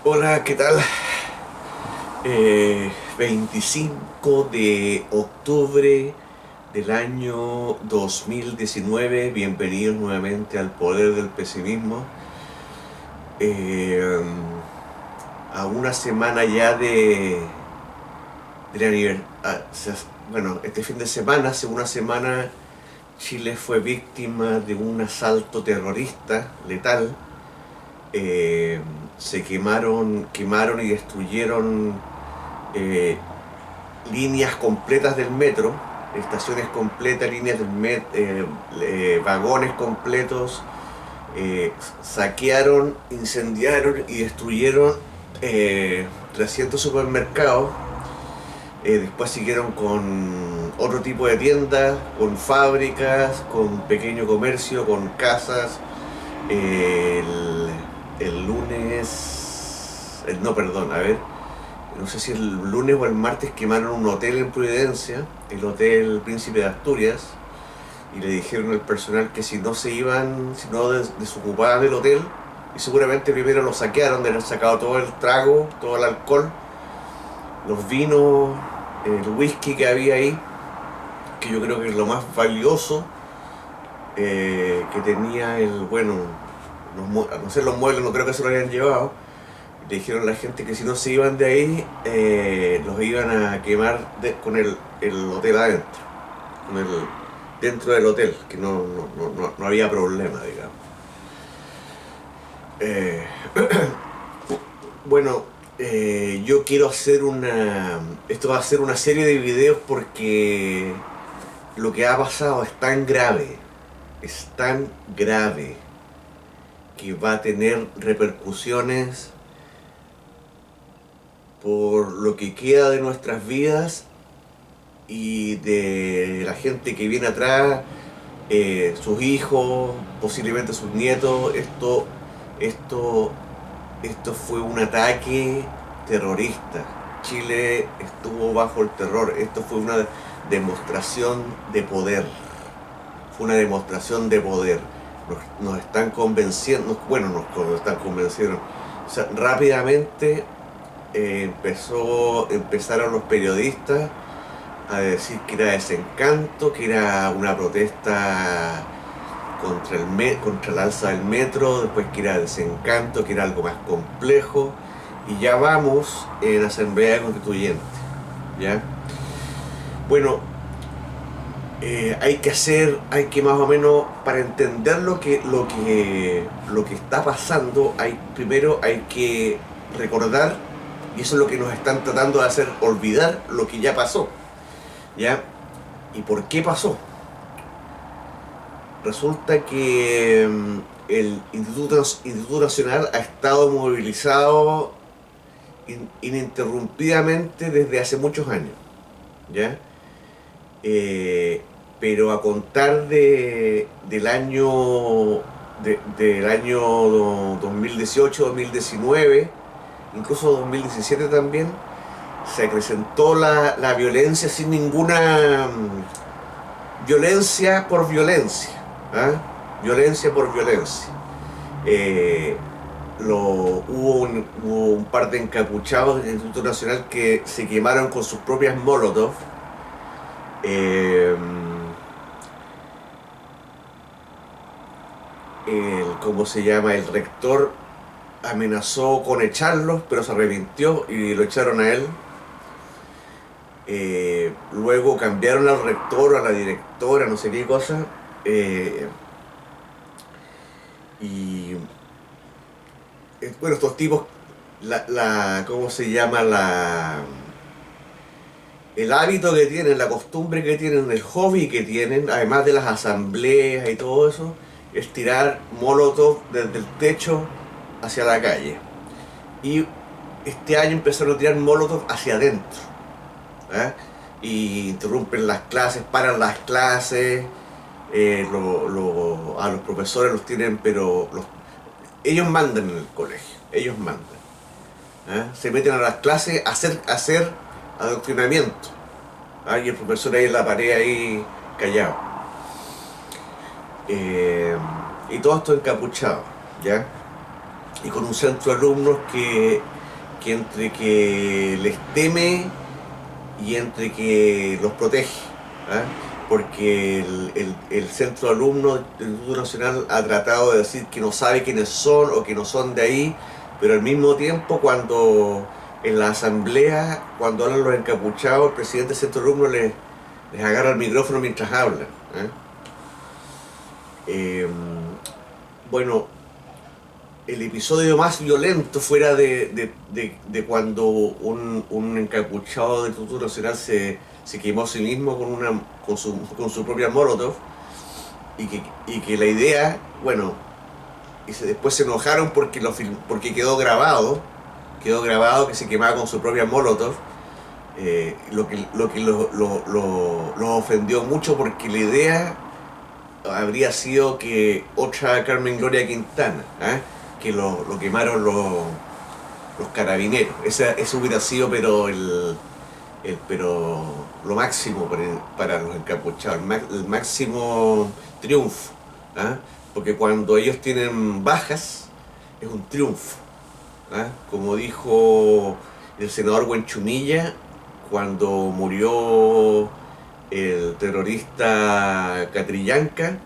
Hola, ¿qué tal? 25 de octubre del año 2019. Bienvenidos nuevamente al Poder del Pesimismo. Eh, a una semana ya del aniversario. Bueno, este fin de semana, hace una semana, Chile fue víctima de un asalto terrorista letal. Eh, Se quemaron y destruyeron eh, líneas completas del metro, estaciones completas, líneas del metro, vagones completos, saquearon, incendiaron y destruyeron 300 supermercados. Después siguieron con otro tipo de tiendas, con fábricas, con pequeño comercio, con casas. El lunes, no, perdón, a ver, no sé si el lunes o el martes quemaron un hotel en Providencia, el Hotel Príncipe de Asturias, y le dijeron al personal que si no se iban, si no desocupaban el hotel, y seguramente primero lo saquearon de haber sacado todo el trago, todo el alcohol, los vinos, el whisky que había ahí, que yo creo que es lo más valioso que tenía bueno, no sé, los muebles no creo que se lo hayan llevado. Le dijeron a la gente que si no se iban de ahí, los iban a quemar con el hotel adentro, con dentro del hotel, que no había problema, digamos. Eh, bueno, yo quiero hacer esto va a ser una serie de videos porque lo que ha pasado es tan grave, que va a tener repercusiones por lo que queda de nuestras vidas y de la gente que viene atrás, sus hijos, posiblemente sus nietos. Esto, esto fue un ataque terrorista. Chile estuvo bajo el terror. Esto fue una demostración de poder. Fue una demostración de poder. Nos están convenciendo, bueno, nos están convenciendo. O sea, rápidamente empezaron los periodistas a decir que era desencanto, que era una protesta contra el alza del metro, después que era desencanto, que era algo más complejo, y ya vamos en Asamblea Constituyente, ¿ya? Bueno, hay que más o menos, para entender lo que está pasando, primero hay que recordar, y eso es lo que nos están tratando de hacer, olvidar lo que ya pasó, ¿ya? ¿Y por qué pasó? Resulta que el Instituto Nacional ha estado movilizado ininterrumpidamente desde hace muchos años, ¿ya? Eh, pero a contar del año 2018-2019, incluso 2017 también, se acrecentó la violencia sin ninguna violencia por violencia, ¿ah? Violencia por violencia. Eh, hubo un par de encapuchados del Instituto Nacional que se quemaron con sus propias molotov. Eh, ¿Cómo se llama? El rector amenazó con echarlos, pero se arrepintió y lo echaron a él. Luego cambiaron al rector, a la directora, no sé qué cosa. Y bueno, estos tipos, ¿cómo se llama? El hábito que tienen, la costumbre que tienen, el hobby que tienen, además de las asambleas y todo eso, es tirar molotov desde el techo hacia la calle. Y este año empezaron a tirar molotov hacia adentro, ¿eh? Y interrumpen las clases, paran las clases, a los profesores los tienen, pero ellos mandan en el colegio, ellos mandan, ¿eh? Se meten a las clases a hacer adoctrinamiento, ¿eh? Y el profesor ahí en la pared ahí callado, y todo esto encapuchado, ¿ya? y con un centro de alumnos que entre que les teme y entre que los protege, ¿ah? Porque el centro de alumnos del Instituto Nacional ha tratado de decir que no sabe quiénes son o que no son de ahí, pero al mismo tiempo cuando en la asamblea, cuando hablan los encapuchados, el presidente del centro de alumnos les agarra el micrófono mientras hablan, ¿eh? Bueno, el episodio más violento fuera de cuando un encapuchado del Instituto Nacional se quemó a sí mismo con su propia Molotov y que la idea, bueno, después se enojaron porque quedó grabado que se quemaba con su propia Molotov, lo que los ofendió mucho porque la idea habría sido que otra Carmen Gloria Quintana, ¿eh? Que lo quemaron los carabineros. Eso hubiera sido pero lo máximo para los encapuchados, el máximo triunfo, ¿eh? Porque cuando ellos tienen bajas es un triunfo, ¿eh? Como dijo el senador Huenchumilla cuando murió el terrorista Catrillanca,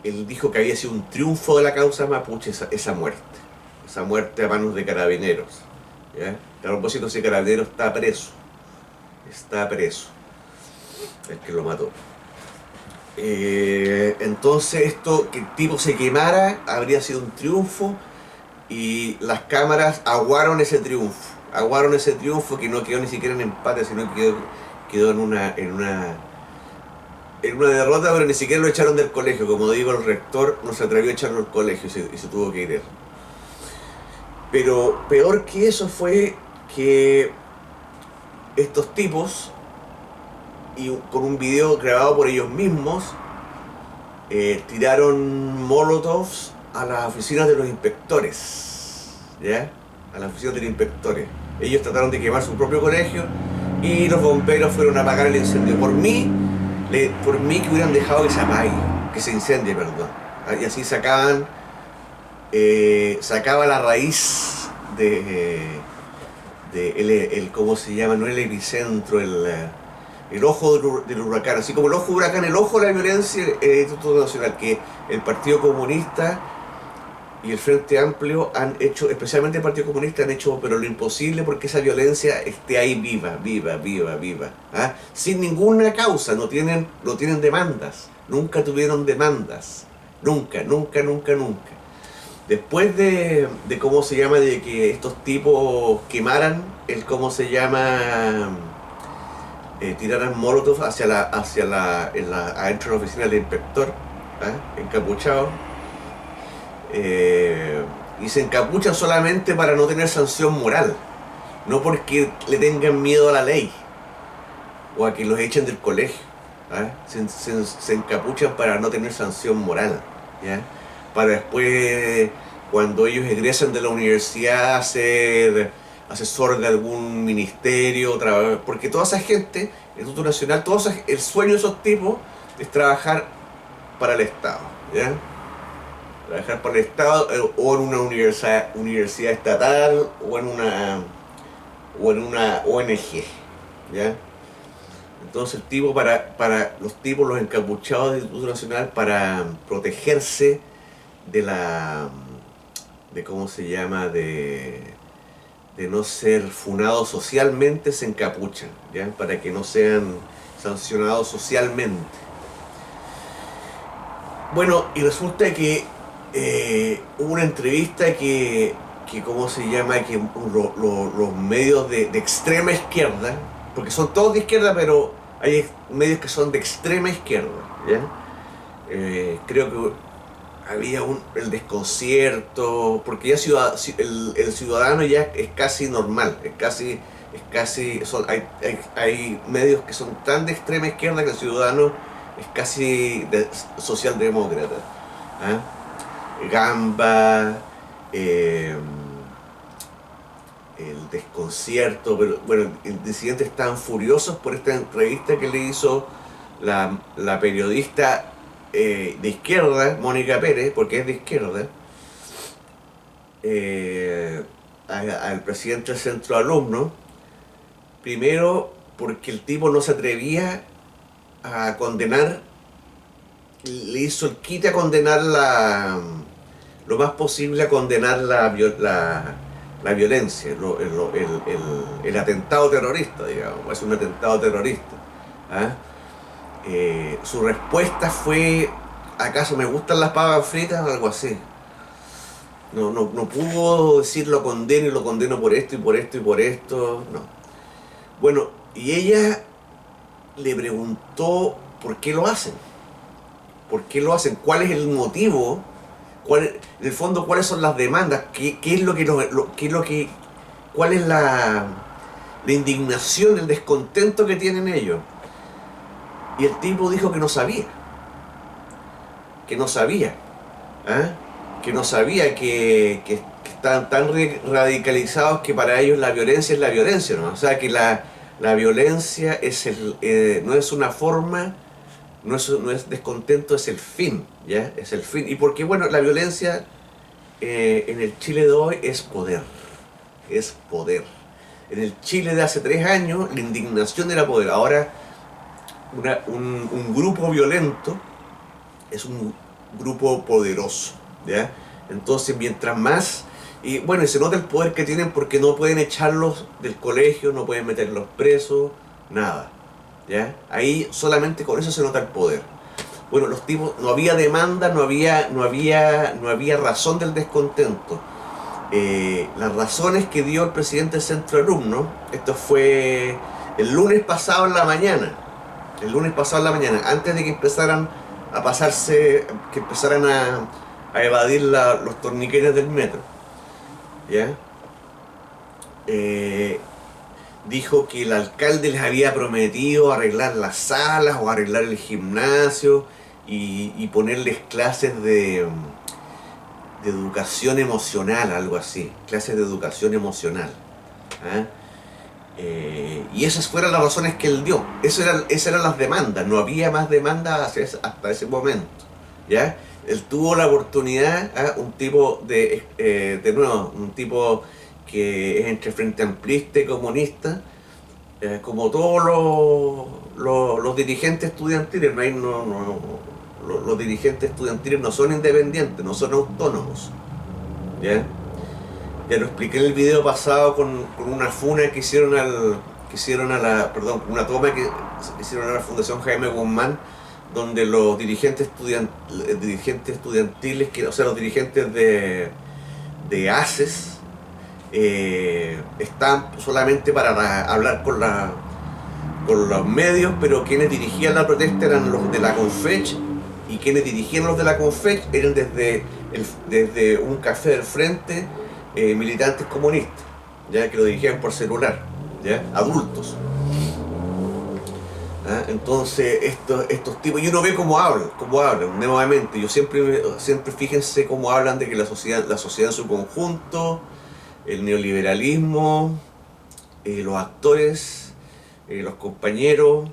él dijo que había sido un triunfo de la causa mapuche esa muerte a manos de carabineros, ¿ya? A propósito, ese carabinero está preso, el que lo mató. Entonces que el tipo se quemara habría sido un triunfo y las cámaras aguaron ese triunfo que no quedó ni siquiera en empate, sino que quedó en una derrota, pero ni siquiera lo echaron del colegio. Como digo, el rector no se atrevió a echarlo del colegio y se tuvo que ir él. Pero peor que eso fue que estos tipos, y con un video grabado por ellos mismos, tiraron molotovs a las oficinas de los inspectores, ¿ya? A las oficinas de los inspectores. Ellos trataron de quemar su propio colegio y los bomberos fueron a apagar el incendio. Por mí que hubieran dejado que se apague, que se incendie, perdón. Y así sacaba la raíz ¿cómo se llama? No el epicentro, el ojo del huracán. Así como el ojo del huracán, el ojo de la violencia, el Instituto Nacional, que el Partido Comunista y el Frente Amplio han hecho, especialmente el Partido Comunista, han hecho pero lo imposible porque esa violencia esté ahí viva, ¿ah? Sin ninguna causa, no tienen demandas, nunca tuvieron demandas, nunca. Después de cómo se llama, de que estos tipos quemaran tiraran molotov adentro de la oficina del inspector, ¿eh? Encapuchado, y se encapuchan solamente para no tener sanción moral, no porque le tengan miedo a la ley o a que los echen del colegio, ¿eh? Se encapuchan para no tener sanción moral, ¿ya? Para después, cuando ellos egresan de la universidad, ser asesor de algún ministerio, porque toda esa gente, el Instituto Nacional, el sueño de esos tipos es trabajar para el Estado, ¿ya? Trabajar para el Estado, o en una universidad estatal o en una ONG, ¿ya? Entonces el tipo los encapuchados del Instituto Nacional, para protegerse de cómo se llama, de no ser funados socialmente, se encapuchan, ¿ya? Para que no sean sancionados socialmente. Bueno, y resulta que hubo una entrevista que ¿cómo se llama? Que los medios de extrema izquierda, porque son todos de izquierda, pero hay medios que son de extrema izquierda, ¿ya? Creo que había el desconcierto, porque ya el ciudadano ya es casi normal, hay medios que son tan de extrema izquierda que el ciudadano es casi socialdemócrata, ¿eh? Gamba, el desconcierto, pero bueno, el disidente estaban furiosos por esta entrevista que le hizo la periodista de izquierda, Mónica Pérez, porque es de izquierda, al presidente del centro de alumnos, primero porque el tipo no se atrevía a condenar, le hizo el quite a condenar lo más posible a condenar la violencia, el atentado terrorista, digamos, es un atentado terrorista. ¿Ah? Su respuesta fue: ¿acaso me gustan las papas fritas? O algo así. No pudo decir lo condeno y lo condeno por esto y por esto y por esto, no. Bueno, y ella le preguntó por qué lo hacen. ¿Por qué lo hacen? ¿Cuál es el motivo? En el fondo, ¿cuáles son las demandas? ¿Qué es lo que cuál es la indignación, el descontento que tienen ellos? Y el tipo dijo que no sabía. Que no sabía. ¿Ah? Que no sabía que estaban tan radicalizados que para ellos la violencia es la violencia, ¿no? O sea, que la violencia es no es una forma, no es descontento, es el fin, ¿ya? Es el fin. Y porque, bueno, la violencia en el Chile de hoy es poder. Es poder. En el Chile de hace 3 años, la indignación era poder. Ahora, un grupo violento es un grupo poderoso, ¿ya? Entonces, mientras más... Y bueno, y se nota el poder que tienen porque no pueden echarlos del colegio, no pueden meterlos presos, nada, ¿ya? Ahí solamente con eso se nota el poder. Bueno, los tipos, no había demanda, no había razón del descontento. Las razones que dio el presidente del centro de alumnos, esto fue el lunes pasado en la mañana, antes de que empezaran a pasarse, que empezaran a evadir los torniquetes del metro, ¿ya? Dijo que el alcalde les había prometido arreglar las salas o arreglar el gimnasio y ponerles clases de educación emocional, algo así, clases de educación emocional. ¿Ah? Y esas fueron las razones que él dio. Esas eran las demandas, no había más demandas hasta ese momento, ¿ya? Él tuvo la oportunidad, un tipo de nuevo, un tipo que es entre frente amplista y comunista, como todos los dirigentes estudiantiles. Los dirigentes estudiantiles no son independientes, no son autónomos, ¿ya? Ya lo expliqué en el video pasado con una funa que hicieron una toma que hicieron a la Fundación Jaime Guzmán, donde los dirigentes estudiantiles, o sea, los dirigentes de ACES, están solamente para hablar con los medios, pero quienes dirigían la protesta eran los de la Confech, y quienes dirigían los de la Confech eran desde un café del frente, militantes comunistas, ya, que lo dirigían por celular, ya, adultos. ¿Ah? Entonces estos tipos, y uno ve cómo hablan nuevamente. Yo siempre fíjense cómo hablan de que la sociedad en su conjunto, el neoliberalismo, los actores, los compañeros,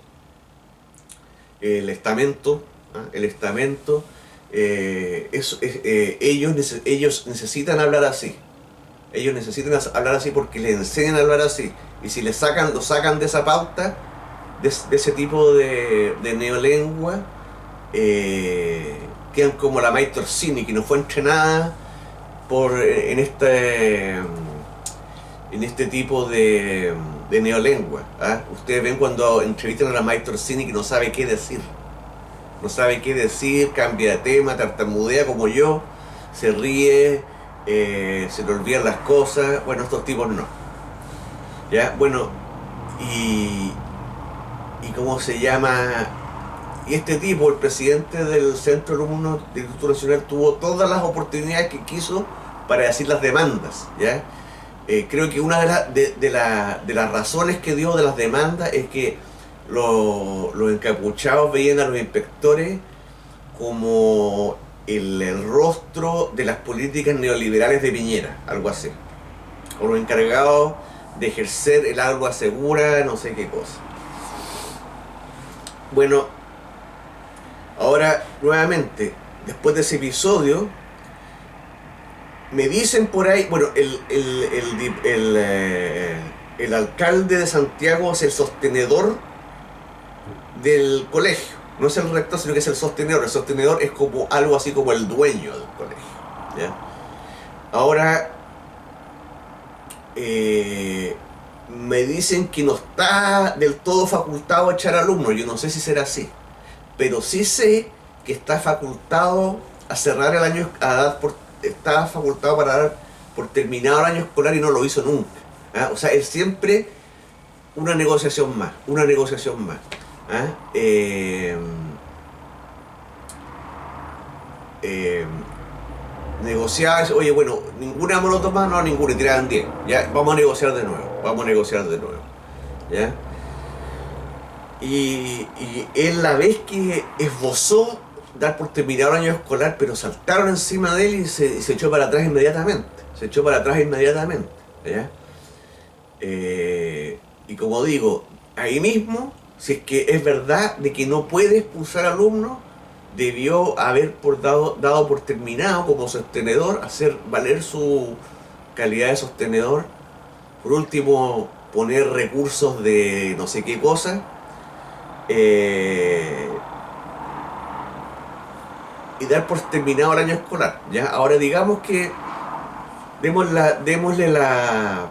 el estamento, ¿ah? El estamento, ellos necesitan hablar así. Ellos necesitan hablar así porque les enseñan a hablar así. Y si lo sacan de esa pauta, de ese tipo de neolengua, quedan como la May Torsini, que no fue entrenada en este tipo de neolengua. ¿Ah? Ustedes ven cuando entrevistan a la May Torsini que no sabe qué decir. No sabe qué decir, cambia de tema, tartamudea como yo, se ríe, se le olvidan las cosas. Bueno, estos tipos no. ¿Ya? Bueno, y cómo se llama, y este tipo, el presidente del Centro de Alumnos del Instituto Nacional, tuvo todas las oportunidades que quiso para decir las demandas, ¿ya? Creo que una de las razones que dio de las demandas es que los encapuchados veían a los inspectores como el rostro de las políticas neoliberales de Piñera, algo así, o los encargados de ejercer el agua segura, no sé qué cosa. Bueno, Ahora, nuevamente, después de ese episodio, me dicen por ahí, bueno, el alcalde de Santiago es el sostenedor del colegio. No es el rector, sino que es el sostenedor. El sostenedor es como algo así como el dueño del colegio. ¿Ya? Ahora, me dicen que no está del todo facultado a echar alumnos. Yo no sé si será así, pero sí sé que está facultado a cerrar el año, está facultado para dar por terminado el año escolar y no lo hizo nunca. ¿Ah? O sea, es siempre una negociación más, una negociación más. ¿Ah? Negociar, oye, bueno, ninguna molotov más, no, ninguna, y tiraban 10. Ya, vamos a negociar de nuevo, vamos a negociar de nuevo. ¿Ya? Y él la vez que esbozó dar por terminado el año escolar, pero saltaron encima de él y se echó para atrás inmediatamente. Se echó para atrás inmediatamente. ¿Ya? Y como digo, ahí mismo, si es que es verdad de que no puede expulsar alumnos, debió haber dado por terminado como sostenedor, hacer valer su calidad de sostenedor. Por último, poner recursos de no sé qué cosa. Y dar por terminado el año escolar. ¿Ya? Ahora digamos que démosle la,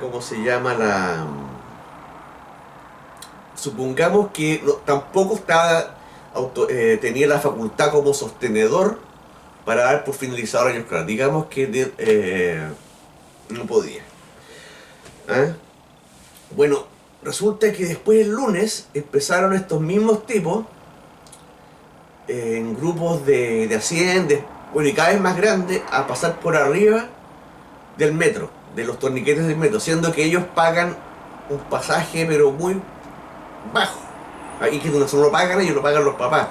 ¿cómo se llama? Supongamos que tampoco tenía la facultad como sostenedor para dar por finalizado el año escolar. Digamos que no podía. ¿Ah? Bueno, resulta que después el lunes empezaron estos mismos tipos en grupos de 100, bueno, y cada vez más grandes, a pasar por arriba del metro, de los torniquetes del metro, siendo que ellos pagan un pasaje pero muy bajo. Y que no lo pagan ellos, lo pagan los papás.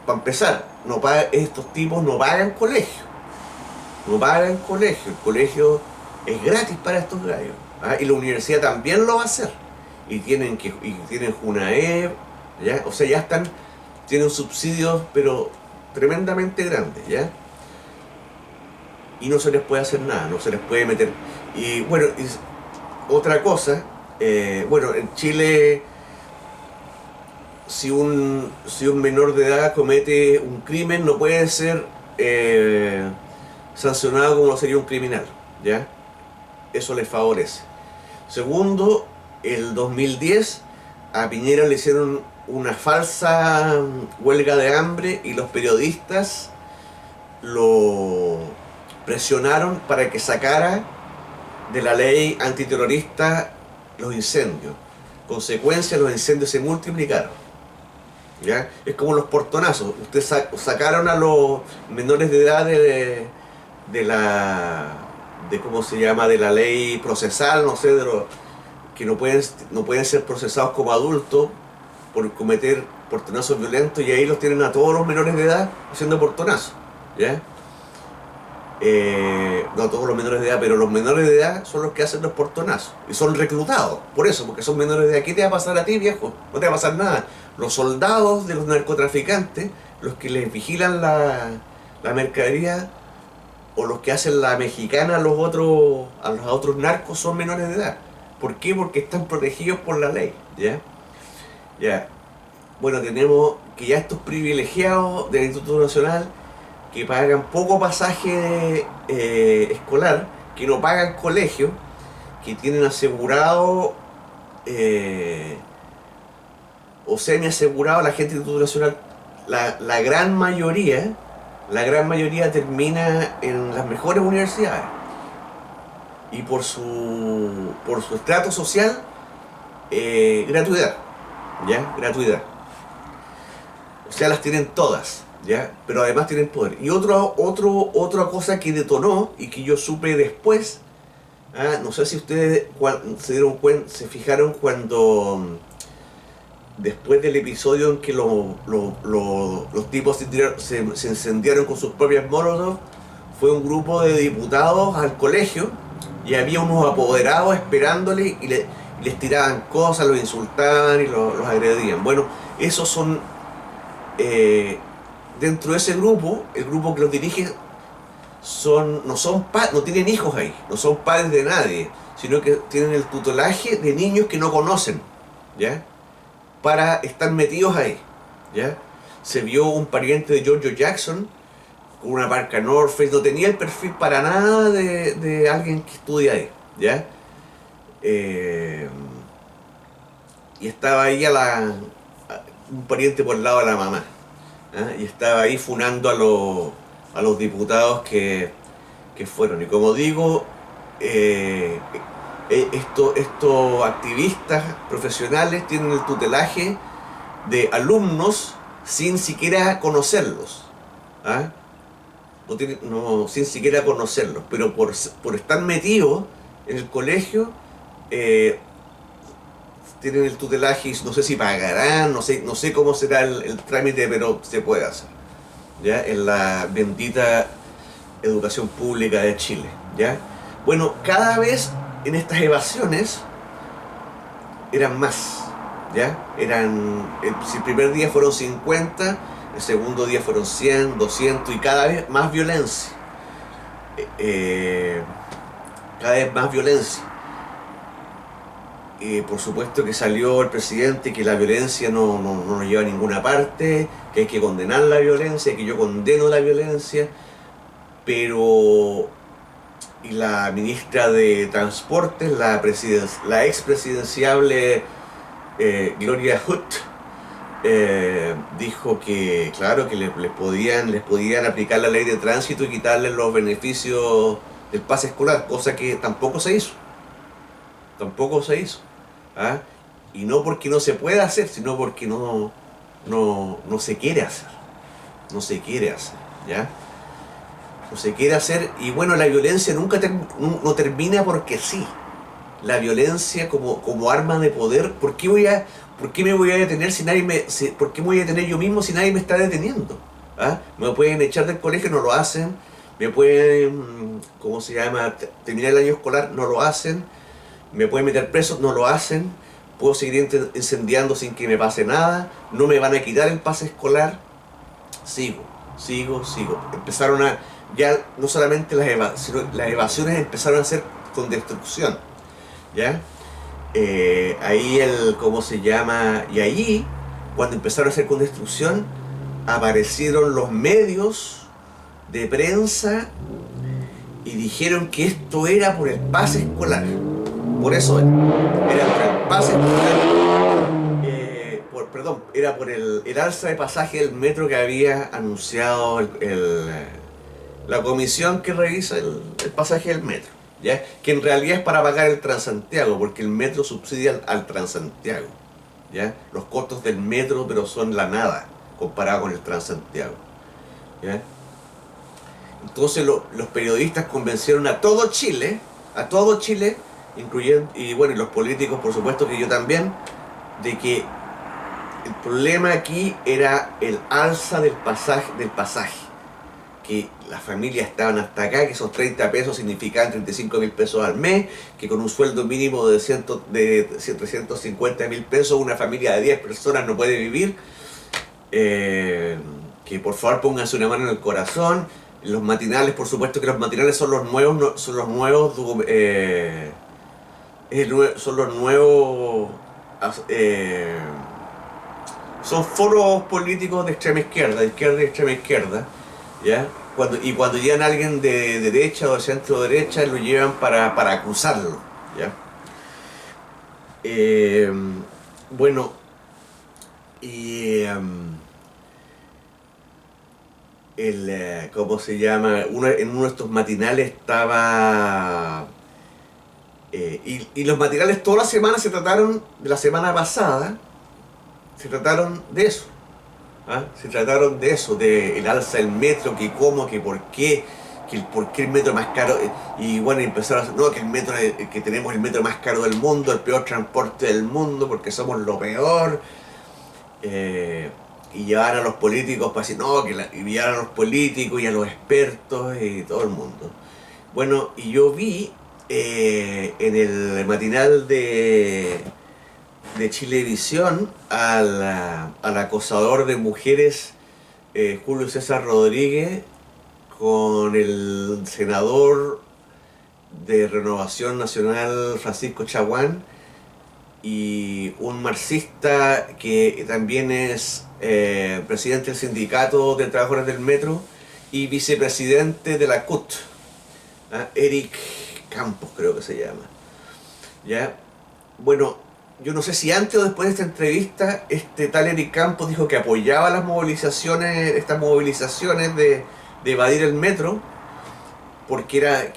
Para empezar, estos tipos no pagan colegio. No pagan colegio. El colegio es gratis para estos gallos. Y la universidad también lo va a hacer. Y tienen Junaep, ¿ya? O sea, tienen subsidios, pero tremendamente grandes, ¿ya? Y no se les puede hacer nada, no se les puede meter. Y bueno, otra cosa, bueno, en Chile, si un menor de edad comete un crimen, no puede ser sancionado como lo sería un criminal, ¿ya? Eso les favorece. Segundo, el 2010 a Piñera le hicieron una falsa huelga de hambre y los periodistas lo presionaron para que sacara de la ley antiterrorista los incendios. Consecuencia, los incendios se multiplicaron. ¿Ya? Es como los portonazos. Ustedes sacaron a los menores de edad de ¿cómo se llama? De la ley procesal, no sé, que no pueden ser procesados como adultos por cometer portonazos violentos, y ahí los tienen a todos los menores de edad haciendo portonazos, ¿ya? No a todos los menores de edad, pero los menores de edad son los que hacen los portonazos y son reclutados por eso, porque son menores de edad. ¿Qué te va a pasar a ti, viejo? No te va a pasar nada. Los soldados de los narcotraficantes, los que les vigilan la mercadería, o los que hacen la mexicana a los otros narcos, son menores de edad. ¿Por qué? Porque están protegidos por la ley, ¿ya? Ya. Bueno, tenemos que ya estos privilegiados del Instituto Nacional, que pagan poco pasaje escolar, que no pagan colegio, que tienen asegurado o semi asegurado la gente del Instituto Nacional, la gran mayoría termina en las mejores universidades. Y por su estrato social, gratuidad, ¿ya? Gratuidad. O sea, las tienen todas, ¿ya? Pero además tienen poder. Y otra cosa que detonó y que yo supe después, no sé si ustedes se dieron cuenta, se fijaron cuando después del episodio en que los tipos se incendiaron con sus propias molotov, fue un grupo de diputados al colegio y había unos apoderados esperándole y les tiraban cosas, los insultaban y los agredían. Bueno, Esos son, dentro de ese grupo, el grupo que los dirige no tienen hijos ahí, no son padres de nadie, sino que tienen el tutelaje de niños que no conocen, ¿ya? Para estar metidos ahí, ¿ya? Se vio un pariente de Giorgio Jackson con una marca North Face, no tenía el perfil para nada de alguien que estudia ahí, ¿ya? Y estaba ahí un pariente por el lado de la mamá, ¿ah? Y estaba ahí funando a los diputados que fueron. Y como digo, estos activistas profesionales tienen el tutelaje de alumnos sin siquiera conocerlos, ¿ah? Sin siquiera conocerlos, pero por estar metidos en el colegio, tienen el tutelaje, y no sé si pagarán, no sé cómo será el trámite, pero se puede hacer, ¿ya? En la bendita educación pública de Chile, ¿ya? Bueno, cada vez en estas evasiones eran más, ¿ya? Si el primer día fueron 50, el segundo día fueron 100, 200 y cada vez más violencia. Cada vez más violencia. Por supuesto que salió el presidente que la violencia no nos lleva a ninguna parte, que hay que condenar la violencia, que yo condeno la violencia, pero y la ministra de Transportes, la expresidenciable Gloria Hutt, dijo que claro que les podían aplicar la ley de tránsito y quitarles los beneficios del pase escolar, cosa que tampoco se hizo. ¿Ah? Y no porque no se pueda hacer, sino porque no se quiere hacer. No se quiere hacer, ¿ya? No se quiere hacer, y bueno, la violencia no termina porque sí. La violencia como arma de poder, ¿por qué me voy a detener por qué me voy a detener yo mismo si nadie me está deteniendo? ¿Ah? Me pueden echar del colegio, no lo hacen. Me pueden, ¿cómo se llama? Terminar el año escolar, no lo hacen. Me pueden meter preso, no lo hacen. Puedo seguir incendiando sin que me pase nada. No me van a quitar el pase escolar. Sigo. Empezaron ya no solamente sino las evasiones empezaron a ser con destrucción, ¿ya? Ahí ¿cómo se llama? Y ahí, cuando empezaron a hacer con destrucción, aparecieron los medios de prensa y dijeron que esto era por el pase escolar. Por eso era por el pase escolar, era por el alza de pasaje del metro que había anunciado la comisión que revisa el pasaje del metro, ¿ya? Que en realidad es para pagar el Transantiago, porque el metro subsidia al Transantiago, ¿ya? Los costos del metro, pero son la nada comparado con el Transantiago, ¿ya? Entonces los periodistas convencieron a todo Chile, incluyendo, y bueno, y los políticos, por supuesto que yo también, de que el problema aquí era el alza del pasaje, que las familias estaban hasta acá, que esos 30 pesos significaban 35.000 pesos al mes, que con un sueldo mínimo de 350.000 pesos una familia de 10 personas no puede vivir. Que por favor pónganse una mano en el corazón. Los matinales, por supuesto que los matinales son los nuevos, son foros políticos de extrema izquierda, y extrema izquierda, ¿ya? Cuando llegan a alguien de derecha o de centro derecha, lo llevan para acusarlo, ¿ya? Bueno, y ¿cómo se llama? En uno de estos matinales estaba... y los matinales toda la semana de la semana pasada, se trataron de eso. ¿Ah? Se trataron de eso, del alza del metro, que cómo, que por qué el metro es más caro. Y bueno, empezaron a decir, no, que tenemos el metro más caro del mundo, el peor transporte del mundo, porque somos lo peor. Y llevaron a los políticos para decir, no, y llevaron a los políticos y a los expertos y todo el mundo. Bueno, y yo vi en el matinal de de Chilevisión al acosador de mujeres Julio César Rodríguez con el senador de Renovación Nacional Francisco Chaguán y un marxista que también es presidente del Sindicato de Trabajadores del Metro y vicepresidente de la CUT, Eric Campos creo que se llama. ¿Ya? Bueno, yo no sé si antes o después de esta entrevista este tal Eric Campos dijo que apoyaba las movilizaciones, estas movilizaciones de evadir el metro, porque era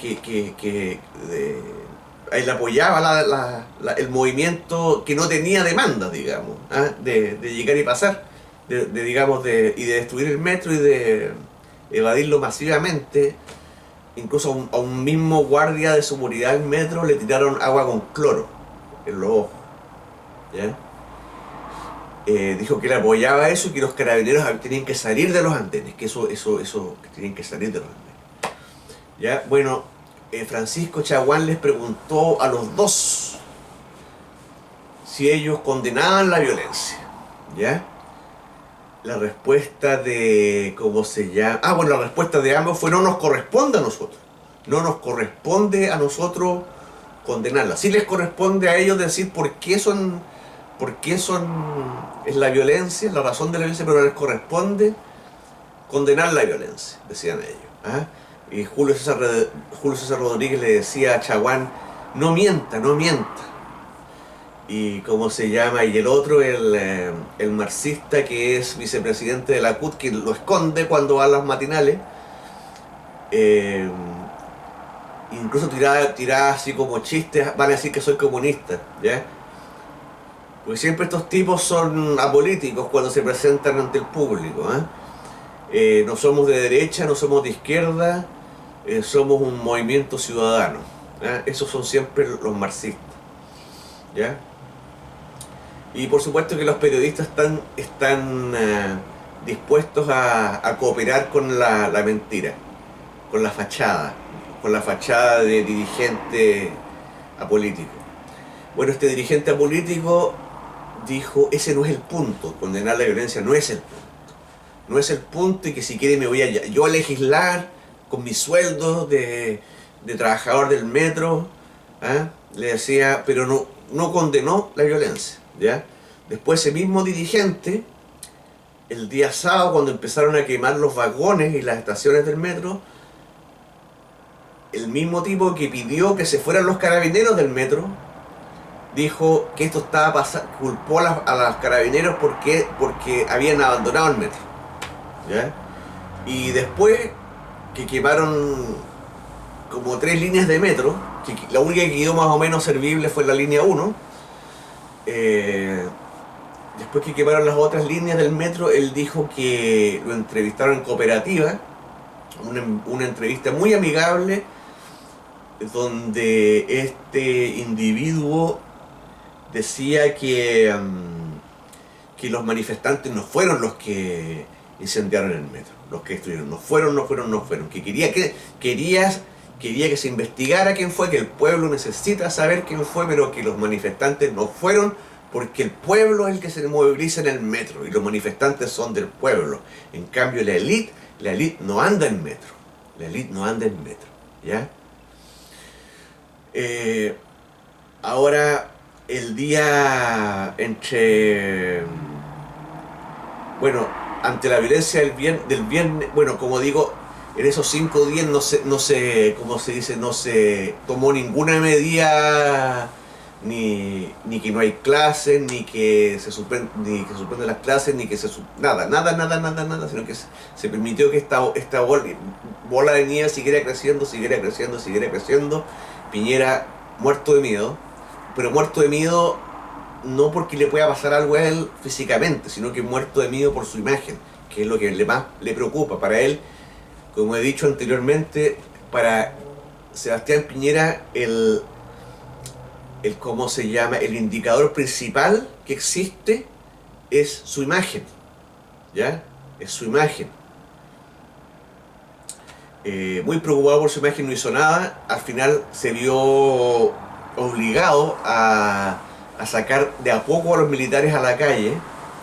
él apoyaba el movimiento que no tenía demanda, digamos, de llegar y pasar, digamos, y de destruir el metro y de evadirlo masivamente. Incluso a un mismo guardia de seguridad del metro le tiraron agua con cloro en los ojos. ¿Ya? Dijo que él apoyaba eso y que los carabineros tenían que salir de los andenes, que que tenían que salir de los andenes. ¿Ya? Bueno, Francisco Chaguán les preguntó a los dos si ellos condenaban la violencia. ¿Ya? La respuesta de... ¿cómo se llama? Bueno, la respuesta de ambos fue: no nos corresponde a nosotros. No nos corresponde a nosotros condenarla. Sí les corresponde a ellos decir por qué es la violencia, la razón de la violencia, pero no les corresponde condenar la violencia, decían ellos. Y Julio César Rodríguez le decía a Chaguán: no mienta, no mienta. Y cómo se llama, y el otro, el marxista que es vicepresidente de la CUT, que lo esconde cuando va a las matinales, incluso tiraba así como chistes: van a decir que soy comunista, ¿ya? Porque siempre estos tipos son apolíticos cuando se presentan ante el público. No somos de derecha, no somos de izquierda, somos un movimiento ciudadano. Esos son siempre los marxistas, ¿ya? Y por supuesto que los periodistas están dispuestos a cooperar con la mentira, con la fachada de dirigente apolítico. Bueno, este dirigente apolítico dijo: ese no es el punto, condenar la violencia no es el punto. No es el punto, y que si quiere me voy yo a legislar con mi sueldo de trabajador del metro. Le decía, pero no condenó la violencia. ¿Ya? Después ese mismo dirigente, el día sábado, cuando empezaron a quemar los vagones y las estaciones del metro, el mismo tipo que pidió que se fueran los carabineros del metro, dijo que esto estaba pasando, culpó a los carabineros porque habían abandonado el metro. ¿Ya? Y después que quemaron como 3 líneas de metro, que la única que quedó más o menos servible fue la línea 1. Después que quemaron las otras líneas del metro, él dijo que lo entrevistaron en Cooperativa, una entrevista muy amigable, donde este individuo decía que los manifestantes no fueron los que incendiaron el metro, los que destruyeron, no fueron, que quería que se investigara quién fue, que el pueblo necesita saber quién fue, pero que los manifestantes no fueron, porque el pueblo es el que se moviliza en el metro y los manifestantes son del pueblo. En cambio la élite no anda en metro, ¿ya? Ahora el día ante la violencia del viernes, bueno, como digo, en esos 5 días no se ¿cómo se dice? No se tomó ninguna medida, ni que no hay clases, ni que se suspenden las clases, ni que nada, sino que se permitió que esta bola de nieve siguiera creciendo. Piñera muerto de miedo, pero muerto de miedo no porque le pueda pasar algo a él físicamente, sino que muerto de miedo por su imagen, que es lo que más le preocupa. Para él, como he dicho anteriormente, para Sebastián Piñera ¿cómo se llama? El indicador principal que existe es su imagen, ¿ya? Es su imagen. Muy preocupado por su imagen, no hizo nada. Al final se vio obligado a a sacar de a poco a los militares a la calle,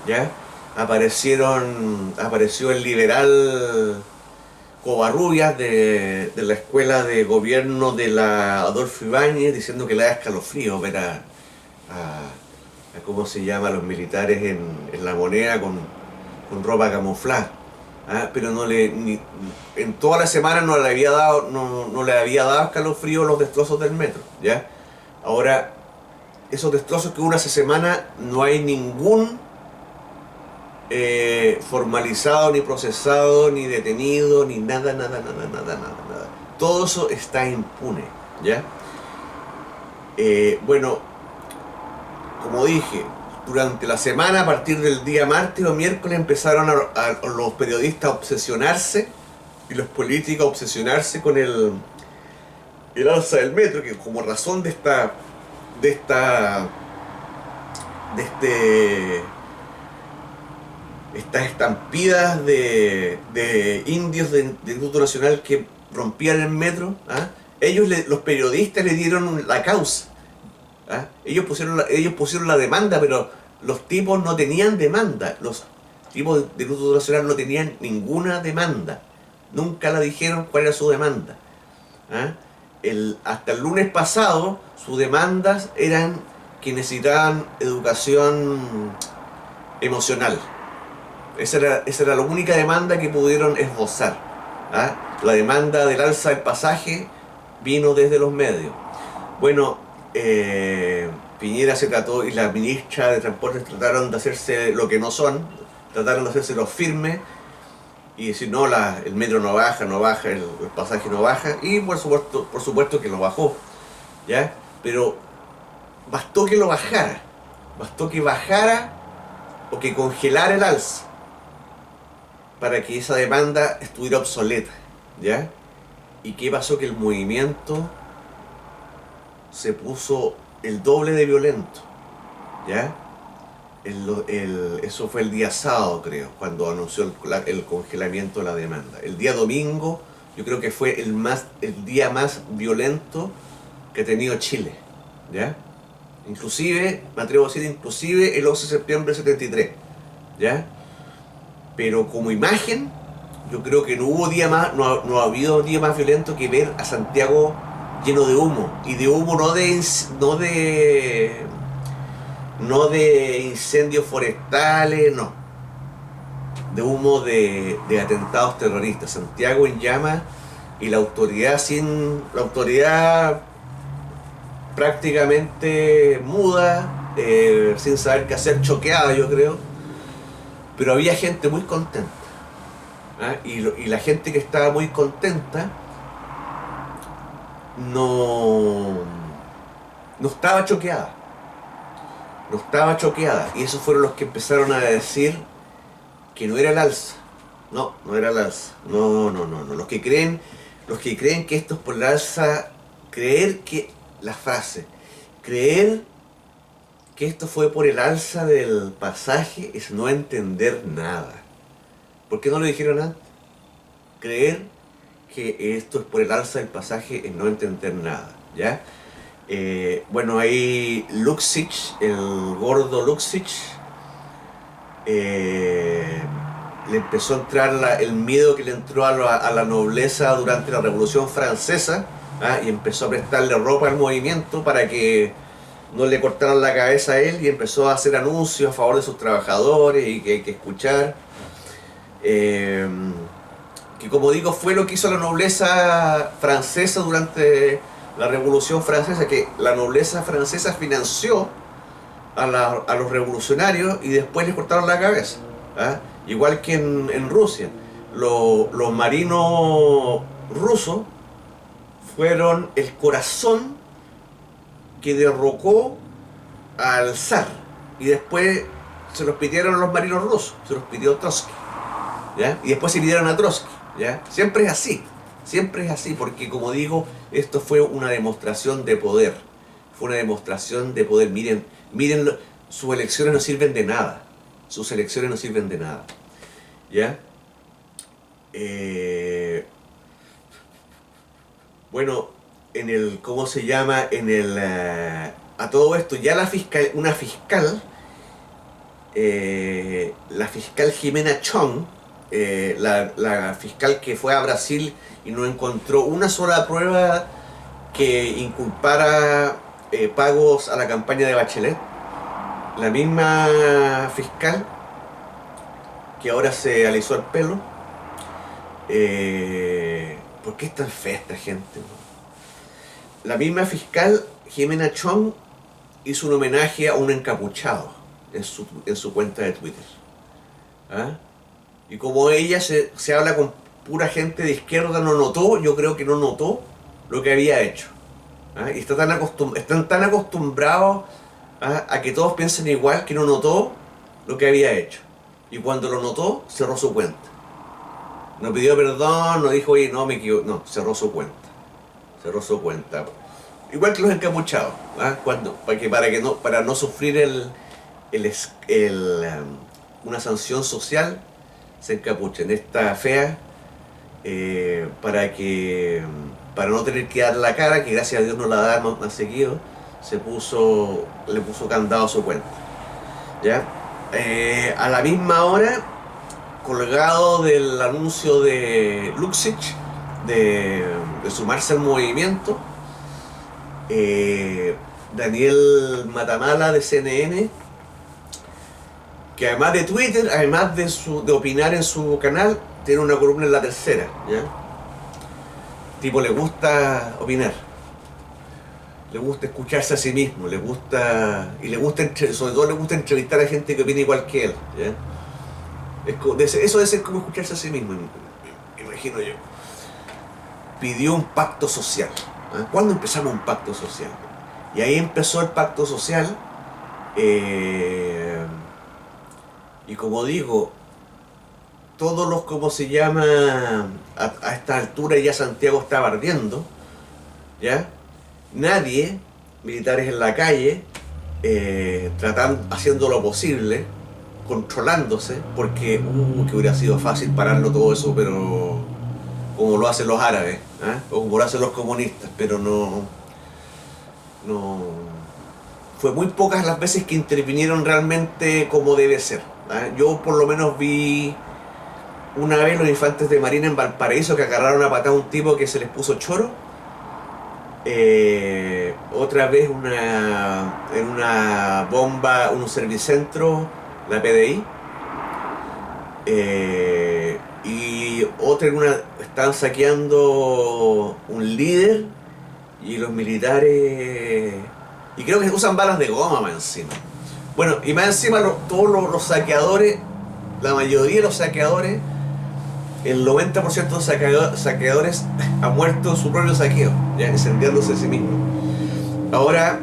¿ya? Apareció el liberal Covarrubias de la escuela de gobierno de la Adolfo Ibáñez, diciendo que le da escalofrío ver a cómo se llama, a los militares en La Moneda con ropa camuflada. ¿Ah? Pero en toda la semana no le había dado escalofrío los destrozos del metro, ¿ya? Ahora, esos destrozos que hubo hace semana, no hay ningún formalizado, ni procesado, ni detenido, ni nada. Todo eso está impune, ¿ya? Bueno, como dije, durante la semana, a partir del día martes o miércoles, empezaron a los periodistas a obsesionarse y los políticos a obsesionarse con el alza del metro, que como razón de estas estampidas de indios del Instituto Nacional que rompían el metro, ¿ah? Los periodistas le dieron la causa, ¿ah? Ellos pusieron la demanda, pero los tipos no tenían demanda. Los tipos del Instituto Nacional no tenían ninguna demanda. Nunca la dijeron cuál era su demanda, ¿ah? Hasta el lunes pasado, sus demandas eran que necesitaban educación emocional. Esa era la única demanda que pudieron esbozar, ¿ah? La demanda del alza del pasaje vino desde los medios. Bueno, Piñera se trató y la ministra de Transportes trataron de hacerse lo que no son, trataron de hacerse los firmes y decir no, el metro no baja, el pasaje no baja, y por supuesto que lo bajó, ¿ya? Pero bastó que lo bajara, bastó que bajara o que congelara el alza para que esa demanda estuviera obsoleta, ¿ya? ¿Y qué pasó? Que el movimiento se puso el doble de violento, ¿ya? Eso fue el día sábado, creo, cuando anunció el congelamiento de la demanda. El día domingo, yo creo que fue el día más violento que ha tenido Chile, ¿ya? Inclusive, me atrevo a decir, inclusive el 11 de septiembre del 73, ¿ya? Pero como imagen, yo creo que no ha habido día más violento que ver a Santiago lleno de humo. Y de humo no de incendios forestales, no. De humo de atentados terroristas. Santiago en llamas y la autoridad prácticamente muda, sin saber qué hacer, choqueada, yo creo. Pero había gente muy contenta, ¿ah? Y la gente que estaba muy contenta no estaba choqueada. No estaba choqueada. Y esos fueron los que empezaron a decir que no era el alza. No era el alza. No. Los que creen que esto es por el alza, creer que esto fue por el alza del pasaje es no entender nada. ¿Por qué no lo dijeron antes? Creer que esto es por el alza del pasaje es no entender nada, ¿ya? Bueno, ahí Luksich, el gordo Luksich, le empezó a entrar el miedo que le entró a la nobleza durante la Revolución Francesa, ¿ah? Y empezó a prestarle ropa al movimiento para que no le cortaran la cabeza a él, y empezó a hacer anuncios a favor de sus trabajadores y que hay que escuchar. Que como digo, fue lo que hizo la nobleza francesa durante la Revolución Francesa, que la nobleza francesa financió a los revolucionarios y después les cortaron la cabeza, ¿ah? Igual que en Rusia. Los marinos rusos fueron el corazón que derrocó al zar, y después se los pidieron a los marinos rusos, se los pidió Trotsky, ¿ya? Y después se pidieron a Trotsky, ¿ya? Siempre es así, porque como digo, esto fue una demostración de poder, miren, sus elecciones no sirven de nada, ¿ya? Bueno, ¿cómo se llama? a todo esto, ya una fiscal, la fiscal Jimena Chong, la fiscal que fue a Brasil y no encontró una sola prueba que inculpara pagos a la campaña de Bachelet, la misma fiscal que ahora se alisó el pelo. ¿Por qué es tan fea esta gente? La misma fiscal Jimena Chong hizo un homenaje a un encapuchado en su cuenta de Twitter. ¿Ah? Y como ella se habla con pura gente de izquierda, no notó, yo creo que no notó lo que había hecho. ¿Ah? Y están tan acostumbrados a que todos piensen igual que no notó lo que había hecho. Y cuando lo notó, cerró su cuenta. No pidió perdón, no dijo, oye, no, me equivoqué. No, cerró su cuenta. Cerró su cuenta. Igual que los encapuchados. Para no sufrir una sanción social, se encapuchen. Esta fea, para no tener que dar la cara, que gracias a Dios no la da más seguido, le puso candado a su cuenta. ¿Ya? A la misma hora, colgado del anuncio de Luxich de sumarse al movimiento, Daniel Matamala de CNN, que además de Twitter, además de opinar en su canal, tiene una columna en La Tercera, ¿ya? Tipo, le gusta opinar, le gusta escucharse a sí mismo, sobre todo le gusta entrevistar a gente que opina igual que él, ¿ya? Eso debe ser como escucharse a sí mismo, imagino yo. Pidió un pacto social. ¿Ah? ¿Cuándo empezamos un pacto social? Y ahí empezó el pacto social. Y como digo, todos los, ¿cómo se llama? A esta altura ya Santiago estaba ardiendo, ¿ya? Nadie, militares en la calle, haciendo lo posible, controlándose, porque que hubiera sido fácil pararlo todo eso, pero como lo hacen los árabes, o como lo hacen los comunistas, pero no fue muy pocas las veces que intervinieron realmente como debe ser. Yo por lo menos vi una vez los infantes de Marina en Valparaíso que agarraron a patada a un tipo que se les puso choro. Otra vez en una bomba, un servicentro, la PDI. Y otra estaban saqueando un líder y los militares, y creo que usan balas de goma más encima. Bueno, y más encima todos los saqueadores, la mayoría de los saqueadores, el 90% de los saqueadores ha muerto en su propio saqueo, ya incendiándose a sí mismo. Ahora,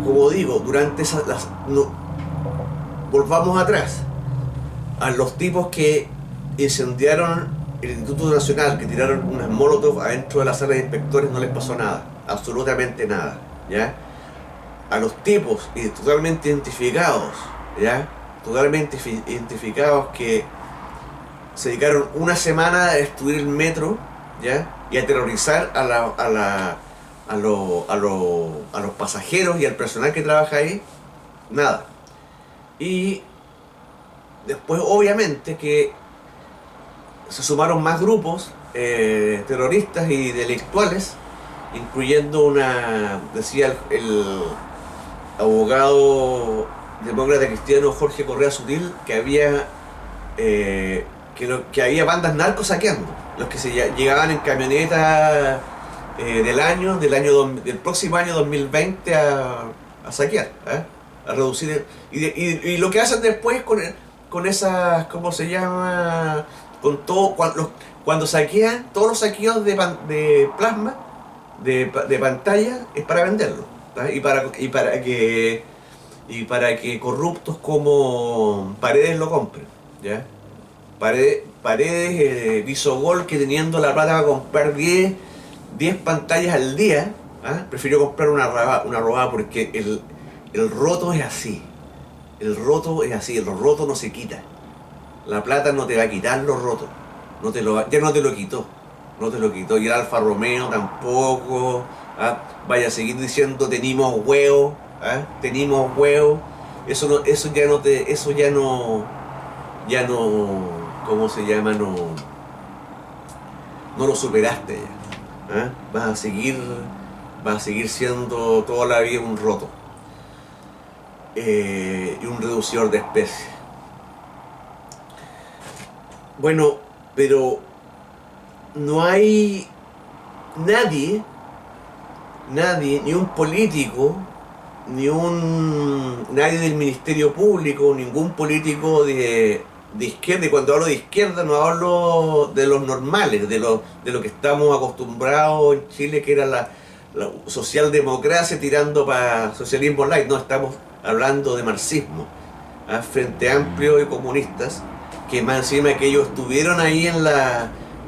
como digo, durante volvamos atrás a los tipos que incendiaron el Instituto Nacional, que tiraron unas molotov adentro de la sala de inspectores, no les pasó nada, absolutamente nada, ¿ya? A los tipos totalmente identificados, ¿ya? Totalmente identificados, que se dedicaron una semana a destruir el metro, ¿ya? Y a aterrorizar a los pasajeros y al personal que trabaja ahí, nada. Y después, obviamente, que se sumaron más grupos terroristas y delictuales, incluyendo decía el abogado demócrata cristiano Jorge Correa Sutil, que había bandas narcos saqueando, los que llegaban en camionetas del próximo año 2020 a saquear, a reducir y lo que hacen después con esas, ¿cómo se llama? Con todo, cuando saquean, todos los saqueos de plasma, de pantalla, es para venderlo, y para que corruptos como Paredes lo compren, ¿ya? Paredes, Visogol, que teniendo la plata para comprar 10 pantallas al día, prefirió comprar una robada, porque el roto es así. El roto no se quita. La plata no te va a quitar los rotos. Ya no te lo quitó. no te lo quitó. Y el Alfa Romeo tampoco. ¿Ah? Vaya a seguir diciendo tenemos huevo, ¿ah? Tenemos huevo. Eso no, ya no, ¿cómo se llama? No lo superaste ya. ¿Ah? Vas a seguir siendo toda la vida un roto. Y un reducidor de especies. Bueno, pero no hay nadie, ni un político, nadie del Ministerio Público, ningún político de izquierda, y cuando hablo de izquierda no hablo de los normales, de lo que estamos acostumbrados en Chile, que era la socialdemocracia tirando para socialismo light. No, estamos hablando de marxismo, ¿ah? Frente Amplio y comunistas, que más encima que ellos estuvieron ahí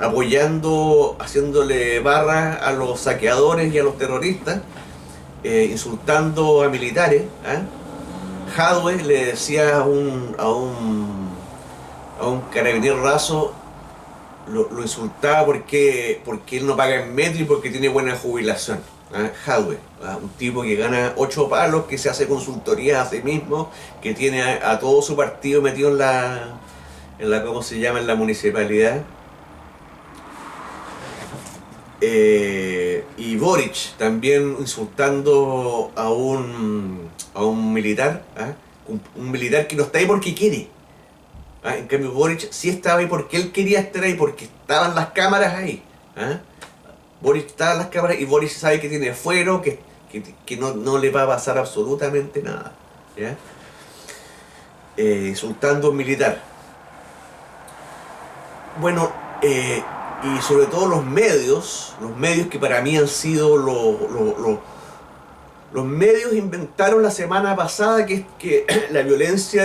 apoyando, haciéndole barra a los saqueadores y a los terroristas, insultando a militares, ¿eh? Jadwe le decía a un carabinero raso, lo insultaba porque él no paga en metro y porque tiene buena jubilación. Jadwe, un tipo que gana 8 palos, que se hace consultoría a sí mismo, que tiene a todo su partido metido en la ¿cómo se llama?, en la municipalidad. Y Boric también insultando a un militar, ¿eh? Un militar que no está ahí porque quiere. En cambio Boric sí estaba ahí porque él quería estar ahí, porque estaban las cámaras ahí. Boric estaba en las cámaras y Boric sabe que tiene fuero, que no le va a pasar absolutamente nada, ¿ya? Insultando a un militar. Bueno, y sobre todo los medios que para mí han sido los medios inventaron la semana pasada que la violencia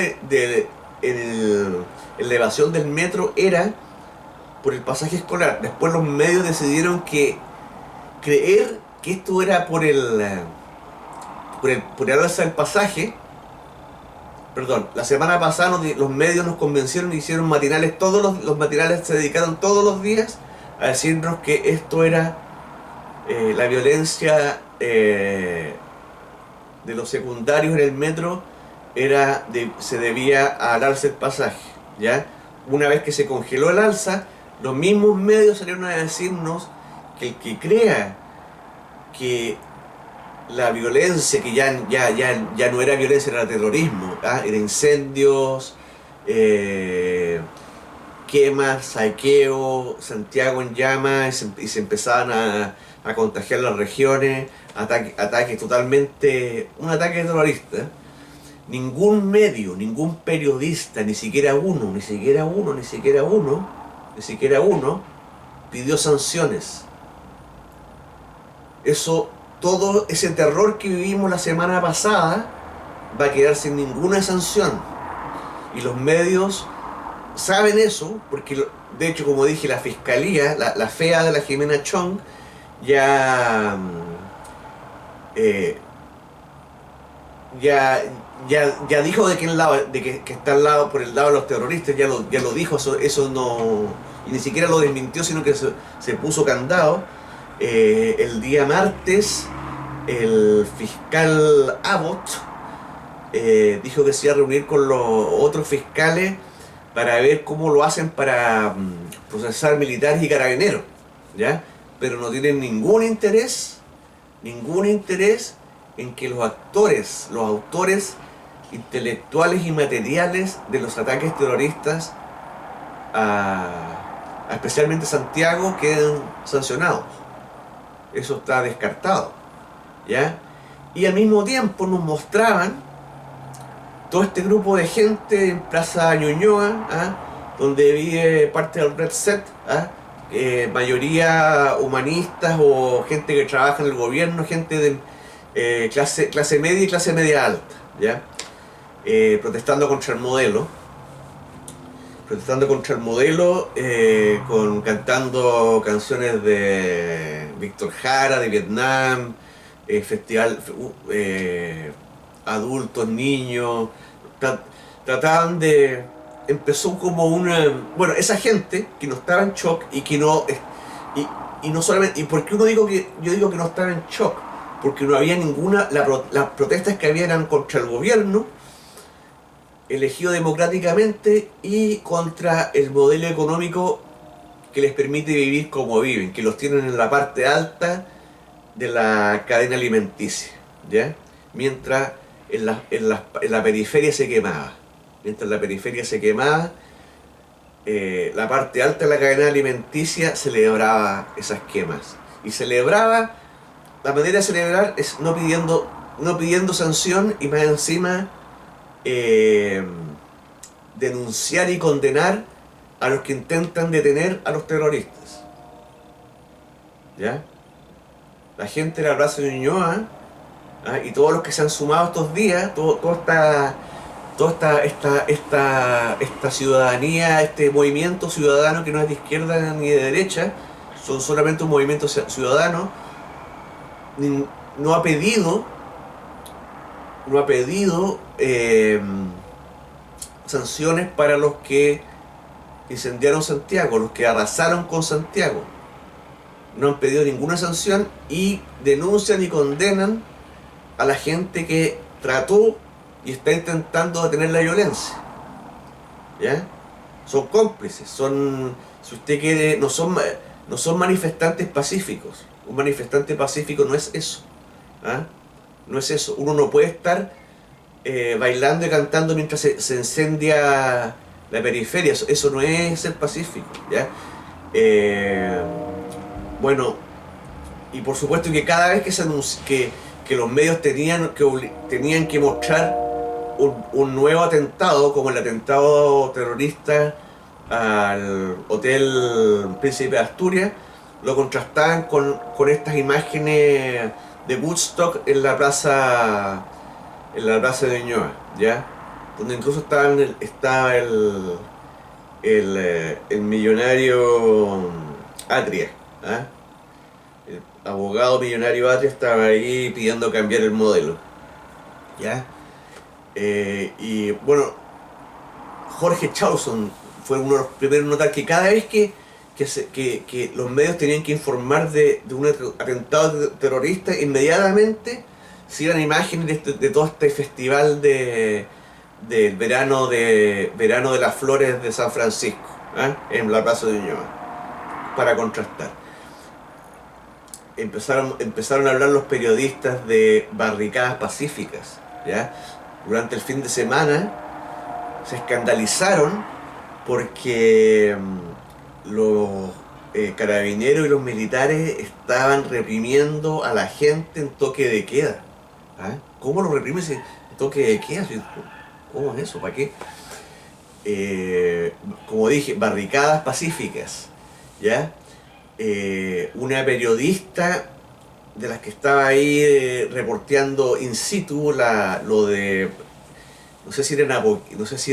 en la evasión del metro era por el pasaje escolar. Después los medios decidieron creer que esto era por el alza del pasaje. Perdón, la semana pasada los medios nos convencieron y hicieron matinales, todos los matinales se dedicaron todos los días a decirnos que esto era la violencia de los secundarios en el metro se debía al alza del pasaje, ¿ya? Una vez que se congeló el alza, los mismos medios salieron a decirnos que el que crea que la violencia, que ya no era violencia, era terrorismo, era incendios, quemas, saqueo, Santiago en llamas, y se empezaban a contagiar las regiones, ataques totalmente, un ataque terrorista. Ningún medio, ningún periodista, ni siquiera uno, pidió sanciones. Todo ese terror que vivimos la semana pasada va a quedar sin ninguna sanción. Y los medios saben eso, porque de hecho, como dije, la fiscalía, la FEA de la Jimena Chong, ya dijo de que está por el lado de los terroristas, ya lo dijo, eso no, y ni siquiera lo desmintió, sino que se puso candado. El día martes el fiscal Abbott dijo que se iba a reunir con los otros fiscales para ver cómo lo hacen para procesar militares y carabineros, ¿ya? Pero no tienen ningún interés en que los autores intelectuales y materiales de los ataques terroristas especialmente Santiago, queden sancionados. Eso está descartado, ¿ya? Y al mismo tiempo nos mostraban todo este grupo de gente en Plaza Ñuñoa, donde vive parte del Red Set, mayoría humanistas o gente que trabaja en el gobierno, gente de clase media y clase media alta, ¿ya? Protestando contra el modelo, cantando canciones de Víctor Jara, de Vietnam, festival, adultos, niños, trataban de... Empezó como bueno, esa gente que no estaba en shock y que no Y, y no solamente, ¿y por qué yo digo que no estaba en shock? Porque no había ninguna, las protestas que había eran contra el gobierno, elegido democráticamente, y contra el modelo económico que les permite vivir como viven, que los tienen en la parte alta de la cadena alimenticia, ¿ya? Mientras en la periferia se quemaba. Mientras la periferia se quemaba, la parte alta de la cadena alimenticia celebraba esas quemas. Y celebraba, la manera de celebrar es no pidiendo sanción, y más encima eh, denunciar y condenar a los que intentan detener a los terroristas. ¿Ya? La gente de la Plaza de Ñuñoa, y todos los que se han sumado estos días, esta ciudadanía, este movimiento ciudadano que no es de izquierda ni de derecha, son solamente un movimiento ciudadano, no ha pedido, sanciones para los que incendiaron Santiago, los que arrasaron con Santiago. No han pedido ninguna sanción y denuncian y condenan a la gente que trató y está intentando detener la violencia. ¿Ya? Son cómplices, si usted quiere, no son manifestantes pacíficos. Un manifestante pacífico no es eso. ¿Ah? No es eso. Uno no puede estar bailando y cantando mientras se incendia la periferia. Eso no es ser pacífico. ¿Ya? Bueno, y por supuesto que cada vez que se anuncia, que los medios tenían que mostrar un nuevo atentado, como el atentado terrorista al Hotel Príncipe de Asturias, lo contrastaban con estas imágenes de Woodstock en la plaza de Ñuñoa, ¿ya? Donde incluso estaba el millonario Atria, ¿ah? El abogado millonario Atria estaba ahí pidiendo cambiar el modelo, ¿ya? Y bueno, Jorge Chauson fue uno de los primeros en notar que cada vez que los medios tenían que informar de un atentado terrorista, inmediatamente se iban imágenes de todo este festival del verano de las flores de San Francisco, en la Plaza de Ñuñoa, para contrastar. Empezaron a hablar los periodistas de barricadas pacíficas, ¿ya? Durante el fin de semana se escandalizaron porque los carabineros y los militares estaban reprimiendo a la gente en toque de queda. ¿Cómo lo reprimen en toque de queda? ¿Cómo es eso? ¿Para qué? Como dije, barricadas pacíficas, ¿ya? Una periodista de las que estaba ahí reporteando in situ lo de, no sé si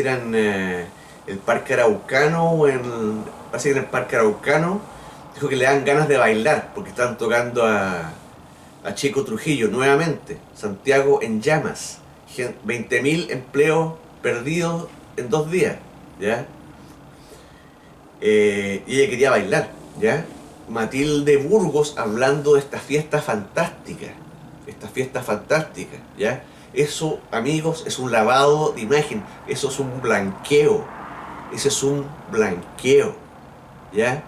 era en el Parque Araucano parece que en el Parque Araucano, dijo que le dan ganas de bailar porque están tocando a Chico Trujillo nuevamente. Santiago en llamas, 20.000 empleos perdidos en 2 días, ¿ya? Y ella quería bailar, ¿ya? Matilde Burgos hablando de esta fiesta fantástica, ¿ya? Eso, amigos, es un lavado de imagen, eso es un blanqueo, ¿ya?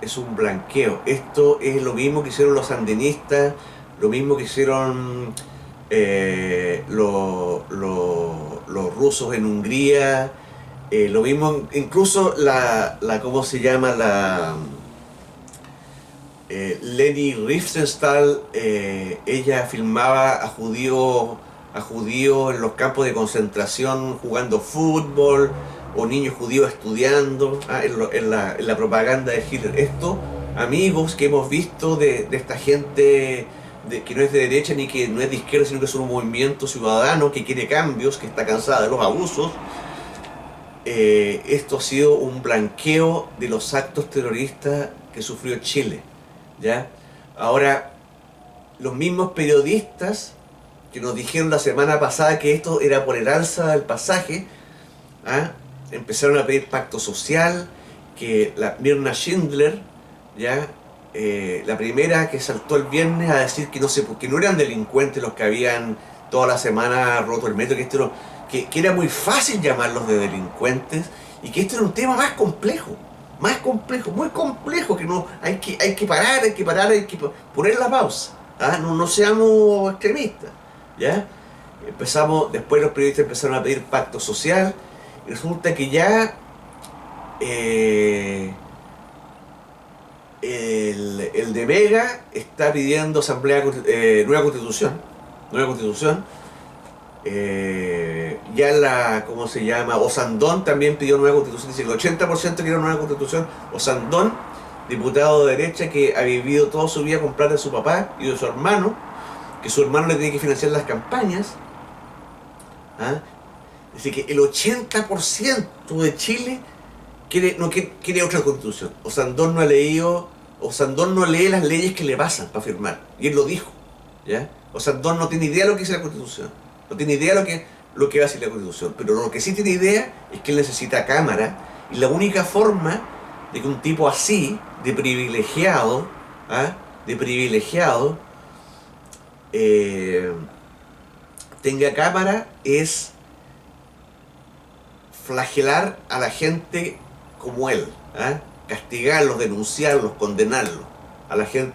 Es un blanqueo. Esto es lo mismo que hicieron los sandinistas, lo mismo que hicieron los rusos en Hungría, lo mismo, incluso ¿cómo se llama? Leni Riefenstahl, ella filmaba a judíos en los campos de concentración jugando fútbol, o niños judíos estudiando, en la propaganda de Hitler. Esto, amigos, que hemos visto de esta gente que no es de derecha ni que no es de izquierda, sino que es un movimiento ciudadano que quiere cambios, que está cansada de los abusos. Esto ha sido un blanqueo de los actos terroristas que sufrió Chile, ¿ya? Ahora, los mismos periodistas que nos dijeron la semana pasada que esto era por el alza del pasaje, empezaron a pedir pacto social, que la Mirna Schindler, ¿ya? la primera que saltó el viernes a decir que que no eran delincuentes los que habían toda la semana roto el metro, que era muy fácil llamarlos de delincuentes y que esto era un tema más complejo, muy complejo, que no hay que parar, hay que poner la pausa, ¿ah? No seamos extremistas, ¿ya? Después los periodistas empezaron a pedir pacto social y resulta que ya el de Mega está pidiendo nueva constitución. Ya ¿cómo se llama? Osandón también pidió nueva constitución, dice que el 80% quiere nueva constitución. Osandón, diputado de derecha que ha vivido toda su vida con plata de su papá y de su hermano, que su hermano le tiene que financiar las campañas. ¿Ah? Dice que el 80% de Chile quiere otra constitución. Osandón no lee las leyes que le pasan para firmar. Y él lo dijo, ¿ya? Osandón no tiene idea de lo que dice la constitución. No tiene idea de lo que va a decir la constitución. Pero lo que sí tiene idea es que él necesita cámara. Y la única forma de que un tipo así, de privilegiado, tenga cámara es flagelar a la gente como él, castigarlos, denunciarlos, condenarlos. A la gente,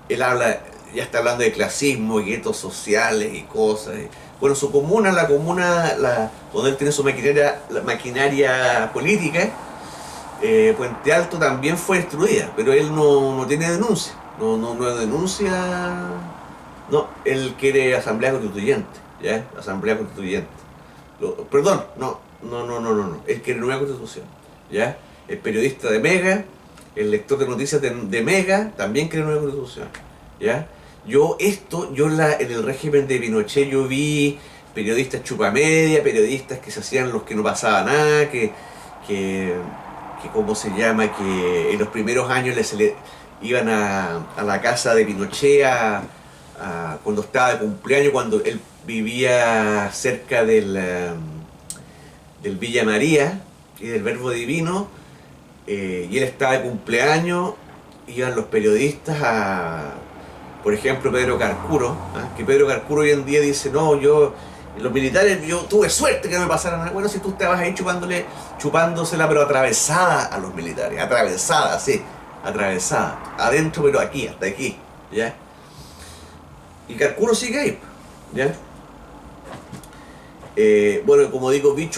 él habla, ya está hablando de clasismo y guetos sociales y cosas. Bueno, su comuna, donde él tiene su maquinaria política, Puente Alto también fue destruida, pero él no tiene denuncia, no denuncia, no, él quiere asamblea constituyente, ¿ya? Asamblea constituyente. Perdón, no, él quiere nueva constitución, ¿ya? El periodista de Mega, el lector de noticias de Mega, también quiere nueva constitución, ¿ya? En el régimen de Pinochet yo vi periodistas chupamedia, periodistas que se hacían los que no pasaba nada, que ¿cómo se llama? Que en los primeros años iban a la casa de Pinochet cuando estaba de cumpleaños, cuando él vivía cerca del Villa María y del Verbo Divino, y él estaba de cumpleaños, iban los periodistas por ejemplo, Pedro Carcuro, que Pedro Carcuro hoy en día dice, no, los militares, yo tuve suerte que no me pasara nada. Bueno, si tú estabas ahí chupándosela, pero atravesada a los militares, atravesada, adentro, pero aquí, hasta aquí, ¿ya? Y Carcuro sigue ahí, ¿ya? Bueno, como digo, vi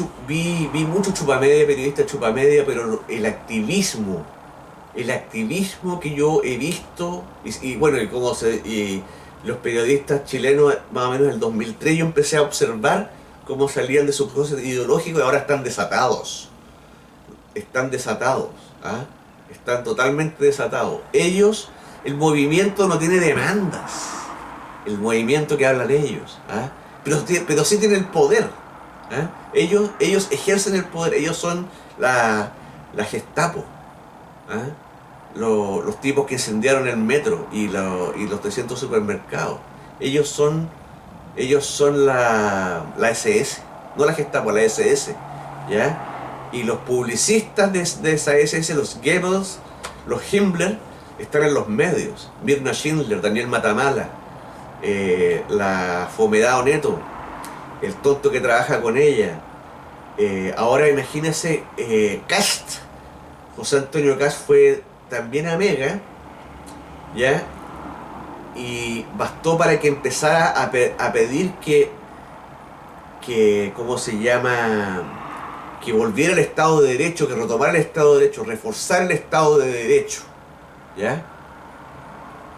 mucho chupamedia, periodistas chupamedia, pero el activismo que yo he visto, y los periodistas chilenos, más o menos en el 2003, yo empecé a observar cómo salían de su proceso ideológico y ahora están desatados. Están totalmente desatados. El movimiento no tiene demandas, el movimiento que hablan ellos, pero sí tienen el poder. Ellos ejercen el poder, ellos son la Gestapo. Los tipos que incendiaron el metro y los 300 supermercados. Ellos son la SS, no la Gestapo, la SS, ¿ya? Y los publicistas de esa SS, los Goebbels, los Himmler, están en los medios. Mirna Schindler, Daniel Matamala, la Fomedao Neto, el tonto que trabaja con ella. Ahora imagínense, Kast, José Antonio Kast fue también a Mega, ¿ya? Y bastó para que empezara a pedir que ¿cómo se llama? Que volviera el Estado de Derecho, que retomara el Estado de Derecho, reforzar el Estado de Derecho, ¿ya?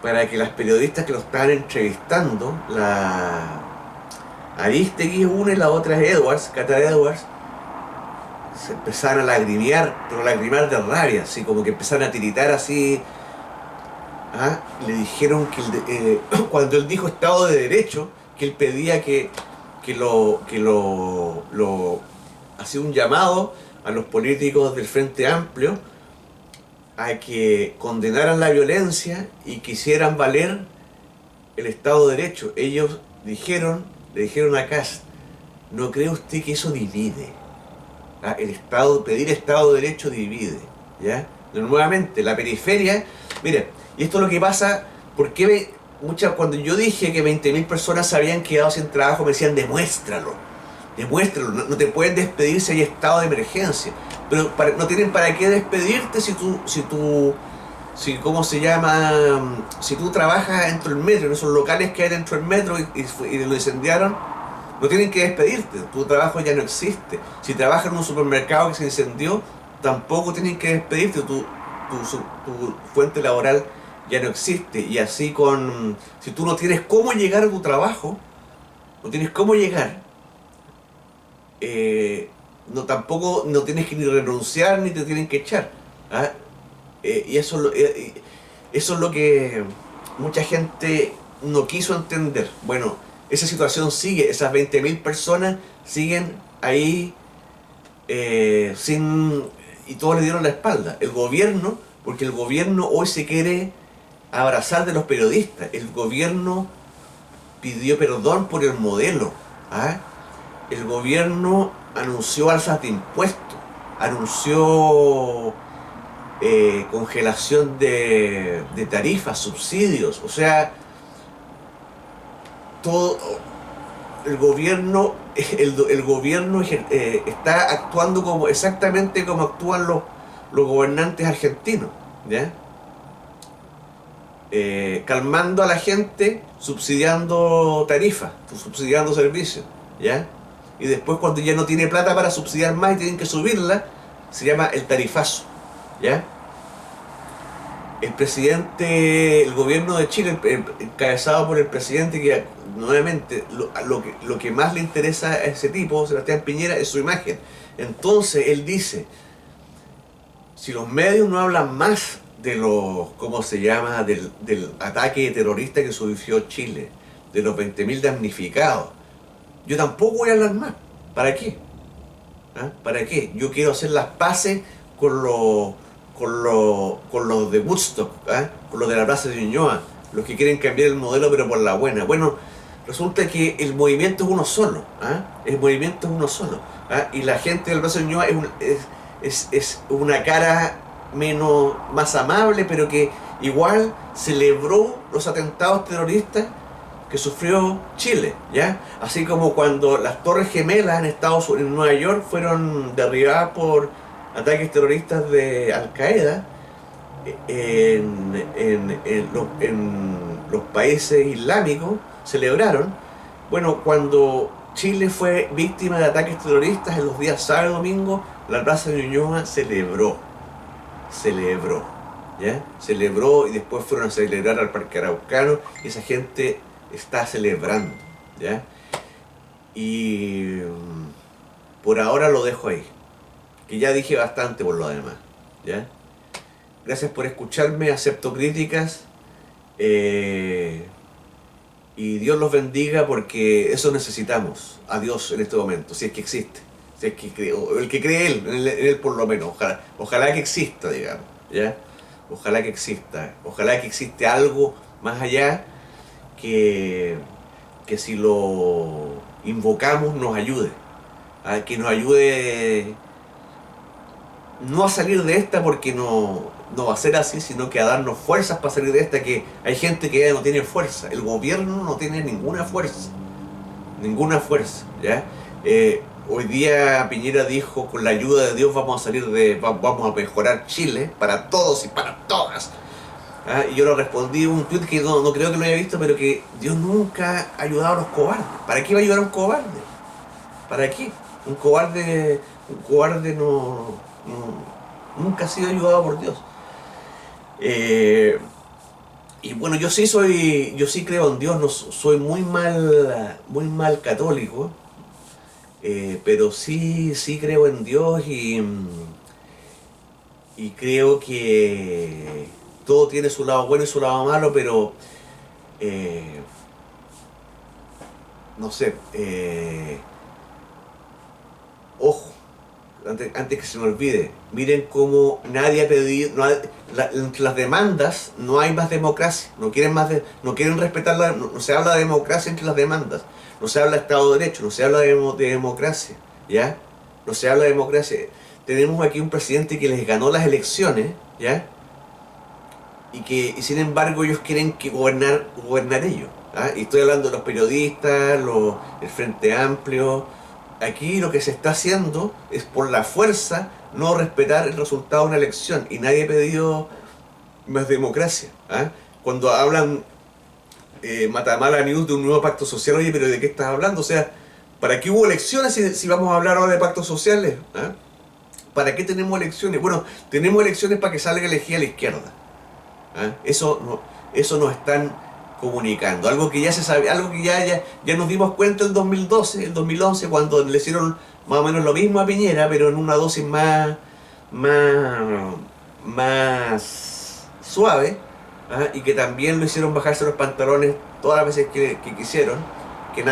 Para que las periodistas que lo estaban entrevistando, la Aristegui una y la otra es Cata Edwards, se empezaron a lagrimear, pero lagrimar de rabia, así como que empezaron a tiritar así. Le dijeron que cuando él dijo Estado de Derecho, que él pedía que hacía un llamado a los políticos del Frente Amplio a que condenaran la violencia y quisieran valer el Estado de Derecho. Ellos le dijeron a Kast, ¿no cree usted que eso divide? Pedir Estado de Derecho divide, ¿ya? Nuevamente, la periferia, mire, y esto es lo que pasa, porque cuando yo dije que 20.000 personas se habían quedado sin trabajo, me decían, demuéstralo, demuéstralo, no te pueden despedir si hay estado de emergencia, pero no tienen para qué despedirte si ¿cómo se llama? Si tú trabajas dentro del metro, en esos locales que hay dentro del metro y lo incendiaron, no tienen que despedirte, tu trabajo ya no existe. Si trabajas en un supermercado que se incendió, tampoco tienen que despedirte, tu fuente laboral ya no existe. Y así si tú no tienes cómo llegar a tu trabajo, no tienes cómo llegar, tampoco no tienes que ni renunciar ni te tienen que echar. ¿Ah? Y eso es lo que mucha gente no quiso entender. Bueno, esa situación sigue, esas 20.000 personas siguen ahí y todos le dieron la espalda. El gobierno, porque el gobierno hoy se quiere abrazar de los periodistas. El gobierno pidió perdón por el modelo. ¿Ah? El gobierno anunció alzas de impuestos, anunció congelación de tarifas, subsidios, o sea, todo el gobierno está actuando exactamente como actúan los gobernantes argentinos, ¿ya? Calmando a la gente, subsidiando tarifas, subsidiando servicios, ¿ya? Y después, cuando ya no tiene plata para subsidiar más y tienen que subirla, se llama el tarifazo, ¿ya? El gobierno de Chile, encabezado por el presidente, que nuevamente lo que más le interesa a ese tipo, Sebastián Piñera, es su imagen. Entonces él dice, si los medios no hablan más de ¿cómo se llama?, del ataque terrorista que sufrió Chile, de los 20.000 damnificados, yo tampoco voy a hablar más. ¿Para qué? ¿Ah? ¿Para qué? Yo quiero hacer las paces con los de Woodstock, ¿eh? Con los de la Plaza de Ñuñoa, los que quieren cambiar el modelo pero por la buena. Bueno, resulta que el movimiento es uno solo, ¿eh? El movimiento es uno solo, ¿eh? Y la gente de la Plaza de Ñuñoa es una cara más amable, pero que igual celebró los atentados terroristas que sufrió Chile, ¿ya? Así como cuando las Torres Gemelas en Nueva York fueron derribadas por ataques terroristas de Al Qaeda en los países islámicos, celebraron. Bueno, cuando Chile fue víctima de ataques terroristas en los días sábado y domingo, la Plaza de Ñuñoa celebró, ¿ya? Celebró, y después fueron a celebrar al Parque Araucano, y esa gente está celebrando, ¿ya? Y por ahora lo dejo ahí, que ya dije bastante por lo demás, ¿ya? Gracias por escucharme, acepto críticas, y Dios los bendiga, porque eso necesitamos, a Dios en este momento, si es que existe, si es que cree, o el que cree en él por lo menos, ojalá que exista, digamos, ¿ya? Ojalá que existe algo más allá que si lo invocamos nos ayude, que nos ayude no a salir de esta, porque no va a ser así, sino que a darnos fuerzas para salir de esta, que hay gente que ya no tiene fuerza, el gobierno no tiene ninguna fuerza, ¿ya? Hoy día Piñera dijo, con la ayuda de Dios vamos a mejorar Chile para todos y para todas. Y yo le respondí un tweet que no creo que lo haya visto, pero que Dios nunca ha ayudado a los cobardes. ¿Para qué va a ayudar a un cobarde? ¿Para qué? Un cobarde nunca ha sido ayudado por Dios. Y bueno, yo sí creo en Dios, no soy muy mal católico, pero sí creo en Dios, y creo que todo tiene su lado bueno y su lado malo, pero no sé, ojo, antes que se me olvide, miren cómo nadie ha pedido, entre las demandas no hay más democracia, no quieren respetar no se habla de democracia entre las demandas, no se habla de Estado de Derecho, no se habla de democracia, ¿ya? No se habla de democracia. tenemos aquí un presidente que les ganó las elecciones, ¿ya? Y sin embargo ellos quieren que gobernar ellos. ¿Ah? Y estoy hablando de los periodistas, el Frente Amplio. Aquí lo que se está haciendo es por la fuerza no respetar el resultado de una elección. Y nadie ha pedido más democracia. ¿Ah? Cuando hablan Matamala News de un nuevo pacto social, oye, pero ¿de qué estás hablando? O sea, ¿para qué hubo elecciones si vamos a hablar ahora de pactos sociales? ¿Ah? ¿Para qué tenemos elecciones? Bueno, tenemos elecciones para que salga elegida la izquierda. ¿Ah? Eso nos están comunicando. Algo que ya se sabe, algo que ya nos dimos cuenta en 2012, el 2011, cuando le hicieron más o menos lo mismo a Piñera, pero en una dosis más suave. ¿Ah? Y que también lo hicieron bajarse los pantalones todas las veces que quisieron, que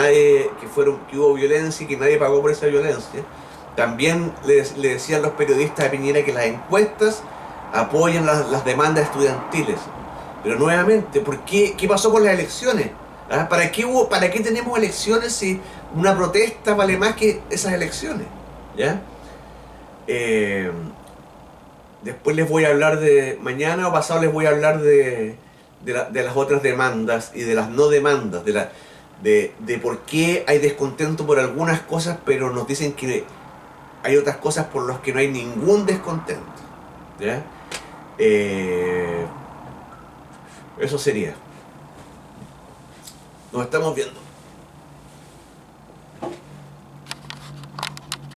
hubo violencia y que nadie pagó por esa violencia. También le decían los periodistas a Piñera que las encuestas apoyan las demandas estudiantiles. Pero nuevamente, ¿qué pasó con las elecciones? ¿Ah? ¿Para qué tenemos elecciones si una protesta vale más que esas elecciones? ¿Ya? Después les voy a hablar mañana o pasado les voy a hablar de las otras demandas y de las no demandas, de por qué hay descontento por algunas cosas, pero nos dicen que hay otras cosas por las que no hay ningún descontento. ¿Ya? Eso sería. Nos estamos viendo.